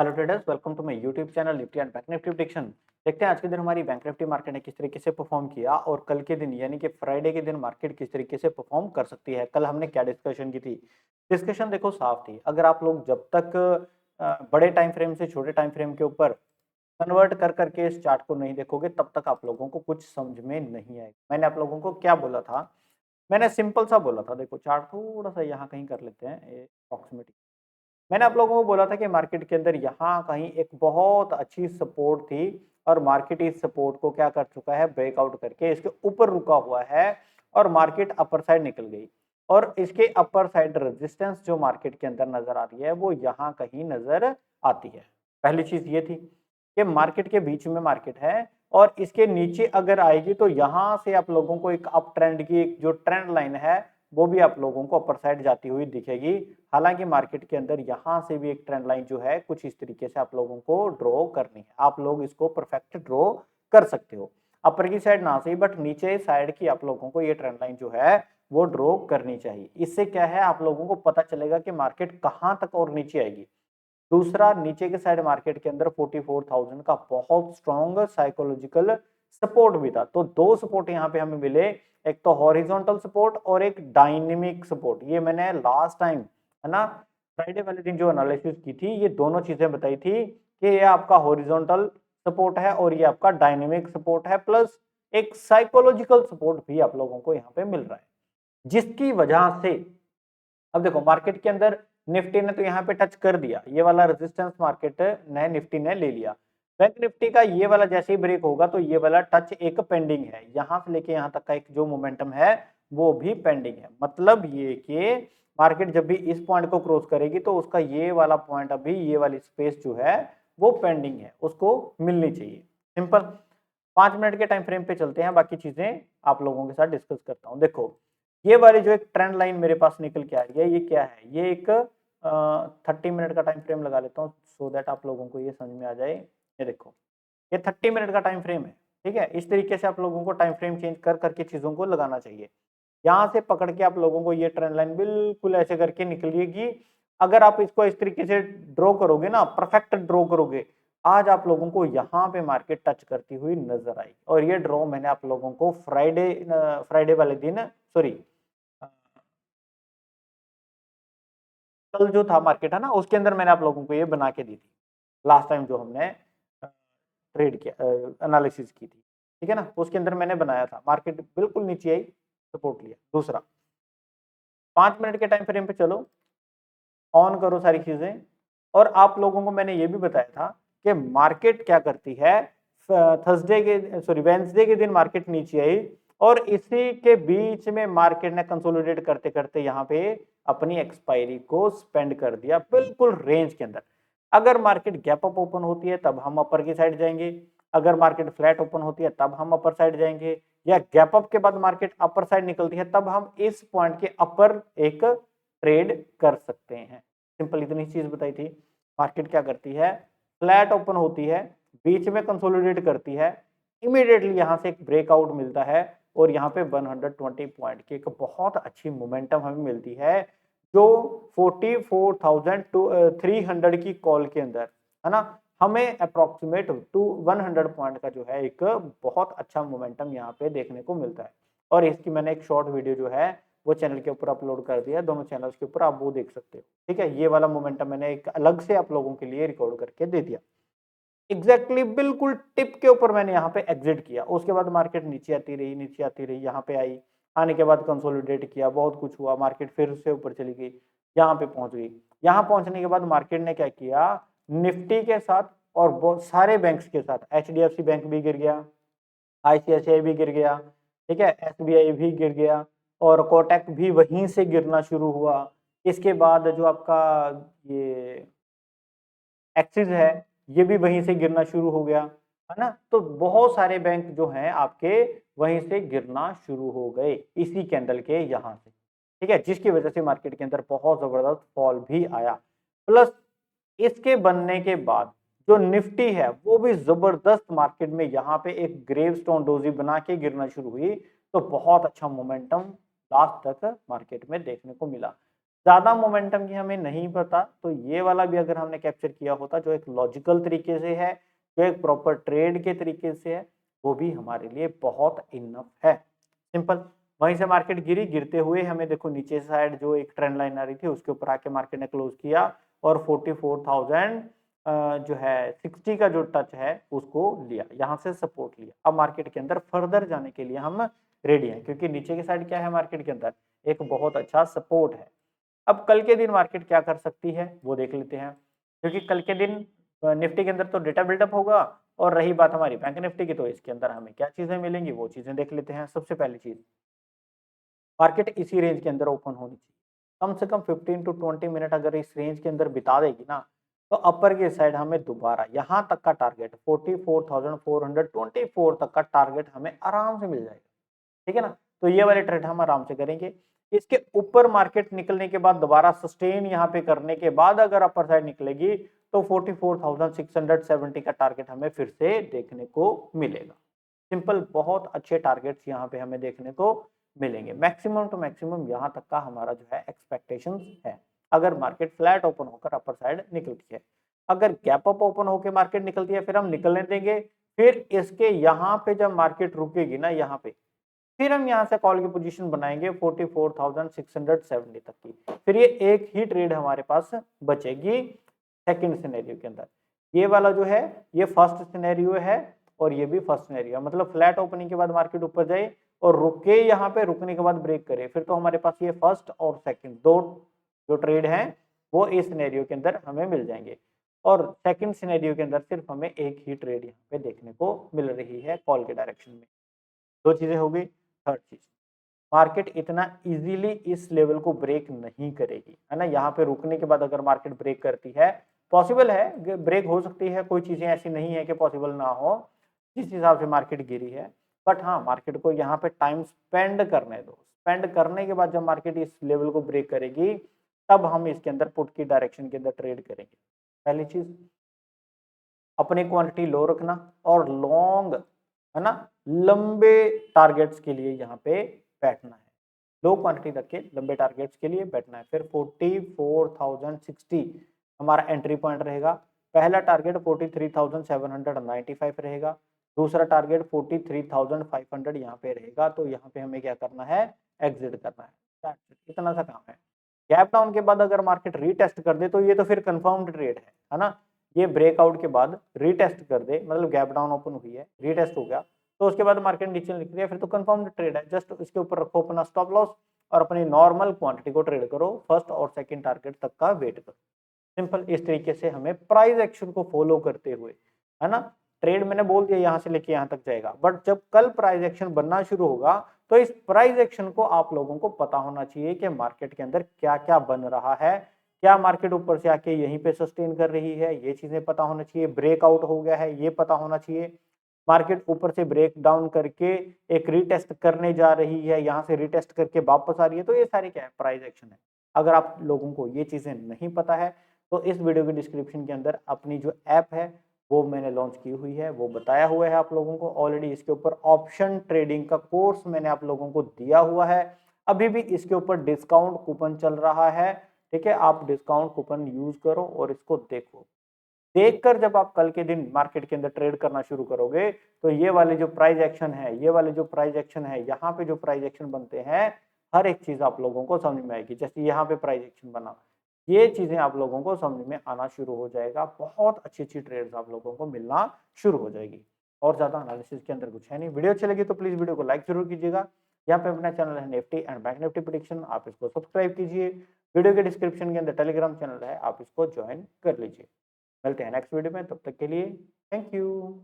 Hello traders, welcome to my YouTube channel Nifty and Bank Nifty prediction. देखते हैं आज के दिन हमारी बैंक निफ्टी मार्केट ने किस तरीके से परफॉर्म किया और कल के दिन यानी कि फ्राइडे के दिन मार्केट किस तरीके से परफॉर्म कर सकती है। कल हमने क्या डिस्कशन की थी? डिस्कशन देखो साफ थी। अगर आप लोग जब तक बड़े टाइम फ्रेम से छोटे टाइम फ्रेम के ऊपर कन्वर्ट कर करके इस चार्ट को नहीं देखोगे तब तक आप लोगों को कुछ समझ में नहीं आएगा। मैंने आप लोगों को क्या बोला था? मैंने सिंपल सा बोला था, देखो चार्ट थोड़ा सा यहाँ कहीं कर लेते हैं अप्रोक्सीमेटली। मैंने आप लोगों को बोला था कि मार्केट के अंदर यहाँ कहीं एक बहुत अच्छी सपोर्ट थी और मार्केट इस सपोर्ट को क्या कर चुका है, ब्रेकआउट करके इसके ऊपर रुका हुआ है और मार्केट अपर साइड निकल गई। और इसके अपर साइड रेजिस्टेंस जो मार्केट के अंदर नजर आ रही है वो यहाँ कहीं नजर आती है। पहली चीज ये थी कि मार्केट के बीच में मार्केट है और इसके नीचे अगर आएगी तो यहाँ से आप लोगों को एक अप ट्रेंड की एक जो ट्रेंड लाइन है वो भी आप लोगों को अपर साइड जाती हुई दिखेगी। हालांकि मार्केट के अंदर यहाँ से भी एक ट्रेंड लाइन जो है कुछ इस तरीके से आप लोगों को ड्रॉ करनी है। आप लोग इसको परफेक्ट ड्रॉ कर सकते हो। अपर की साइड ना सही बट नीचे साइड की आप लोगों को ये ट्रेंड लाइन जो है वो ड्रॉ करनी चाहिए। इससे क्या है, आप लोगों को पता चलेगा कि मार्केट कहाँ तक और नीचे आएगी। दूसरा, नीचे के साइड मार्केट के अंदर 44,000 का बहुत स्ट्रॉन्ग साइकोलॉजिकल सपोर्ट भी था। तो दो सपोर्ट यहाँ पे हमें मिले, एक तो हॉरिजॉन्टल सपोर्ट और एक डायनेमिक सपोर्ट। ये मैंने लास्ट टाइम है ना फ्राइडे वाले दिन जो एनालिसिस की थी, ये दोनों चीजें बताई थी कि ये आपका हॉरिजॉन्टल सपोर्ट है और ये आपका डायनेमिक सपोर्ट है, प्लस एक साइकोलॉजिकल सपोर्ट भी आप लोगों को यहाँ पे मिल रहा है। जिसकी वजह से अब देखो मार्केट के अंदर निफ्टी ने तो यहाँ पे टच कर दिया, ये वाला रेजिस्टेंस मार्केट ने निफ्टी ने ले लिया। बैंक निफ्टी का ये वाला जैसे ही ब्रेक होगा तो ये वाला टच एक पेंडिंग है, यहाँ से लेके यहाँ तक का एक जो मोमेंटम है वो भी पेंडिंग है। मतलब ये कि मार्केट जब भी इस पॉइंट को क्रॉस करेगी तो उसका ये वाला पॉइंट, अभी ये वाली स्पेस जो है वो पेंडिंग है, उसको मिलनी चाहिए। सिंपल। 5 मिनट के टाइम फ्रेम पे चलते हैं, बाकी चीजें आप लोगों के साथ डिस्कस करता हूँ। देखो ये वाली जो एक ट्रेंड लाइन मेरे पास निकल के आ रही है, ये क्या है? ये एक 30 मिनट का टाइम फ्रेम लगा लेता हूँ सो दैट आप लोगों को ये समझ में आ जाए। ये देखो, ये 30 मिनट का टाइम फ्रेम है। ठीक है, इस तरीके से आप लोगों को टाइम फ्रेम चेंज कर करके चीजों को लगाना चाहिए। यहाँ से पकड़ के आप लोगों को ये ट्रेंड लाइन बिल्कुल ऐसे करके निकलिएगी। अगर आप इसको इस तरीके से ड्रॉ करोगे ना, परफेक्ट ड्रॉ करोगे, आज आप लोगों को यहाँ पे मार्केट टच करती हुई नजर आई। और ये ड्रॉ मैंने आप लोगों को फ्राइडे वाले दिन, सॉरी कल जो था मार्केट है ना, उसके अंदर मैंने आप लोगों को ये बना के दी थी लास्ट टाइम जो हमने ट्रेड किया, एनालिसिस की थी। ठीक है ना, उसके अंदर मैंने बनाया था मार्केट बिल्कुल नीचे आई, सपोर्ट लिया। दूसरा, 5 मिनट के टाइम फ्रेम पे चलो, ऑन करो सारी चीजें। और आप लोगों को मैंने ये भी बताया था कि मार्केट क्या करती है। थर्सडे के सॉरी वेंसडे के दिन मार्केट नीचे आई और इसी के बीच में मार्केट ने कंसोलिडेट करते करते यहाँ पे अपनी एक्सपायरी को स्पेंड कर दिया बिल्कुल रेंज के अंदर। अगर मार्केट गैप अप ओपन होती है तब हम अपर की साइड जाएंगे, अगर मार्केट फ्लैट ओपन होती है तब हम अपर साइड जाएंगे, या गैप अप के बाद मार्केट अपर साइड निकलती है तब हम इस पॉइंट के अपर एक ट्रेड कर सकते हैं। सिंपल इतनी चीज बताई थी। मार्केट क्या करती है, फ्लैट ओपन होती है, बीच में कंसोलिडेट करती है, इमीडिएटली यहां से एक ब्रेकआउट मिलता है और यहाँ पे 120 पॉइंट की एक बहुत अच्छी मोमेंटम हमें मिलती है, जो 44,300 की कॉल के अंदर है ना, हमें अप्रोक्सीमेट टू 100 पॉइंट का जो है एक बहुत अच्छा मोमेंटम यहाँ पे देखने को मिलता है। और इसकी मैंने एक शॉर्ट वीडियो जो है वो चैनल के ऊपर अपलोड कर दिया, दोनों चैनल्स के ऊपर आप वो देख सकते हो। ठीक है, ये वाला मोमेंटम मैंने एक अलग से आप लोगों के लिए रिकॉर्ड करके दे दिया। एग्जैक्टली बिल्कुल टिप के ऊपर मैंने यहाँ पे एग्जिट किया। उसके बाद मार्केट नीचे आती रही, नीचे आती रही, यहाँ पे आई, आने के बाद कंसोलिडेट किया, बहुत कुछ हुआ, मार्केट फिर से ऊपर चली गई, यहाँ पे पहुंच गई। यहाँ पहुंचने के बाद मार्केट ने क्या किया, निफ्टी के साथ और बहुत सारे बैंक्स के साथ, HDFC बैंक भी गिर गया, ICICI भी गिर गया, ठीक है, SBI भी गिर गया और कोटक भी वहीं से गिरना शुरू हुआ। इसके बाद जो आपका ये एक्सिस है ये भी वहीं से गिरना शुरू हो गया, है ना। तो बहुत सारे बैंक जो हैं आपके वहीं से गिरना शुरू हो गए इसी कैंडल के यहाँ से। ठीक है, जिसकी वजह से मार्केट के अंदर बहुत जबरदस्त फॉल भी आया। प्लस इसके बनने के बाद जो निफ्टी है वो भी जबरदस्त मार्केट में यहाँ पे एक ग्रेव स्टोन डोजी बना के गिरना शुरू हुई। तो बहुत अच्छा मोमेंटम लास्ट तक मार्केट में देखने को मिला। ज़्यादा मोमेंटम की हमें नहीं पता, तो ये वाला भी अगर हमने कैप्चर किया होता जो एक लॉजिकल तरीके से है, जो एक प्रॉपर ट्रेड के तरीके से है, वो भी हमारे लिए बहुत इनफ है। सिंपल। वहीं से मार्केट गिरी, गिरते हुए हमें देखो नीचे साइड जो एक ट्रेंड लाइन आ रही थी उसके ऊपर आके मार्केट ने क्लोज किया और 44,000 जो है 60 का जो टच है उसको लिया, यहाँ से सपोर्ट लिया। अब मार्केट के अंदर फर्दर जाने के लिए हम रेडी हैं, क्योंकि नीचे की साइड क्या है मार्केट के अंदर, एक बहुत अच्छा सपोर्ट है। अब कल के दिन मार्केट क्या कर सकती है वो देख लेते हैं, क्योंकि कल के दिन निफ्टी के अंदर तो डेटा बिल्डअप होगा, और रही बात हमारी बैंक निफ्टी की, तो इसके अंदर हमें क्या चीजें मिलेंगी वो चीजें देख लेते हैं। सबसे पहली चीज, मार्केट इसी रेंज के अंदर ओपन होनी चाहिए। कम से कम 15 टू 20 मिनट अगर इस रेंज के अंदर बिता देगी ना, तो अपर की साइड हमें दोबारा यहाँ तक का टारगेट 44,424 तक का टारगेट हमें आराम से मिल जाएगा। ठीक है ना, तो ये वाले ट्रेड हम आराम से करेंगे। इसके ऊपर मार्केट निकलने के बाद दोबारा सस्टेन यहाँ पे करने के बाद अगर अपर साइड निकलेगी तो 44,670 का टारगेट हमें फिर से देखने को मिलेगा। सिंपल, बहुत अच्छे टारगेट्स यहाँ पे हमें देखने को मिलेंगे। मैक्सिमम टू मैक्सिमम यहाँ तक का हमारा जो है एक्सपेक्टेशन है, अगर मार्केट फ्लैट ओपन होकर अपर साइड निकलती है। अगर गैप अप ओपन होकर मार्केट निकलती है फिर हम निकलने देंगे। फिर इसके यहाँ पे जब मार्केट रुकेगी ना, यहाँ पे फिर हम यहाँ से कॉल की पोजीशन बनाएंगे 44,670 तक की। फिर ये एक ही ट्रेड हमारे पास बचेगी सेकंड सिनेरियो के अंदर। ये वाला जो है ये फर्स्ट सिनेरियो है और ये भी फर्स्ट सिनेरियो है, मतलब फ्लैट ओपनिंग के बाद मार्केट ऊपर जाए और रुके, यहाँ पे रुकने के बाद ब्रेक करे, फिर तो हमारे पास ये फर्स्ट और सेकंड दो जो ट्रेड हैं वो इस सिनेरियो के अंदर हमें मिल जाएंगे। और सेकंड सिनेरियो के अंदर सिर्फ हमें एक ही ट्रेड यहाँ पे देखने को मिल रही है कॉल के डायरेक्शन में। दो चीजें हो गई। थर्ड चीज, मार्केट इतना इजीली इस लेवल को ब्रेक नहीं करेगी, है ना। यहाँ पे रुकने के बाद अगर मार्केट ब्रेक करती है, पॉसिबल है ब्रेक हो सकती है, कोई चीजें ऐसी नहीं है कि पॉसिबल ना हो जिस हिसाब से मार्केट गिरी है। बट हाँ, मार्केट को यहाँ पे टाइम स्पेंड करने दो। स्पेंड करने के बाद जब मार्केट इस लेवल को ब्रेक करेगी तब हम इसके अंदर पुट की डायरेक्शन के अंदर ट्रेड करेंगे। पहली चीज, अपनी क्वांटिटी लो रखना और लॉन्ग, है ना, लंबे टारगेट्स के लिए यहाँ पे बैठना है। लो क्वांटिटी रख के लंबे टारगेट्स के लिए बैठना है। फिर 44,060 हमारा एंट्री पॉइंट रहेगा। पहला टारगेट 43,795 रहेगा। दूसरा टारगेट 43,500 यहाँ पे रहेगा। तो यहाँ पे हमें क्या करना है, एग्जिट करना है। इतना सा काम है। गैप डाउन के बाद अगर मार्केट रीटेस्ट कर दे तो ये तो फिर कंफर्म्ड ट्रेड है ना। ये ब्रेकआउट के बाद रीटेस्ट कर दे, मतलब गैप डाउन ओपन हुई है, रीटेस्ट हो गया, तो उसके बाद मार्केट नीचे निकल गया, फिर तो कंफर्म्ड ट्रेड है। जस्ट इसके ऊपर रखो अपना स्टॉप लॉस और अपनी नॉर्मल क्वांटिटी को ट्रेड करो, फर्स्ट और सेकंड टारगेट तक का वेट करो। सिंपल, इस तरीके से हमें प्राइस एक्शन को फॉलो करते हुए, है ना, ट्रेड मैंने बोल दिया यहाँ से लेके यहाँ तक जाएगा, बट जब कल प्राइस एक्शन बनना शुरू होगा तो इस प्राइस एक्शन को आप लोगों को पता होना चाहिए कि मार्केट के अंदर क्या क्या बन रहा है। क्या मार्केट ऊपर से आके यहीं पे सस्टेन कर रही है, ये चीजें पता होना चाहिए। ब्रेकआउट हो गया है ये पता होना चाहिए। मार्केट ऊपर से ब्रेक डाउन करके एक रीटेस्ट करने जा रही है, यहाँ से रीटेस्ट करके वापस आ रही है, तो ये सारे क्या है, प्राइस एक्शन है। अगर आप लोगों को ये चीजें नहीं पता है तो इस वीडियो के डिस्क्रिप्शन के अंदर अपनी जो ऐप है वो मैंने लॉन्च की हुई है, वो बताया हुआ है आप लोगों को ऑलरेडी। इसके ऊपर ऑप्शन ट्रेडिंग का कोर्स मैंने आप लोगों को दिया हुआ है। अभी भी इसके ऊपर डिस्काउंट कूपन चल रहा है, ठीक है। आप डिस्काउंट कूपन यूज करो और इसको देखो। देखकर जब आप कल के दिन मार्केट के अंदर ट्रेड करना शुरू करोगे तो ये वाले जो प्राइस एक्शन है, ये वाले जो प्राइस एक्शन है, यहाँ पे जो प्राइस एक्शन बनते हैं, हर एक चीज आप लोगों को समझ में आएगी। जैसे यहाँ पे प्राइस एक्शन बना, ये चीजें आप लोगों को समझ में आना शुरू हो जाएगा। बहुत अच्छी अच्छी ट्रेड्स आप लोगों को मिलना शुरू हो जाएगी। और ज्यादा एनालिसिस के अंदर कुछ है नहीं। वीडियो अच्छी लगी तो प्लीज वीडियो को लाइक जरूर कीजिएगा। यहाँ पे अपना चैनल है Nifty and Bank Nifty prediction, आप इसको सब्सक्राइब कीजिए। वीडियो के डिस्क्रिप्शन के अंदर टेलीग्राम चैनल है, आप इसको ज्वाइन कर लीजिए। मिलते हैं नेक्स्ट वीडियो में, तब तक के लिए थैंक यू।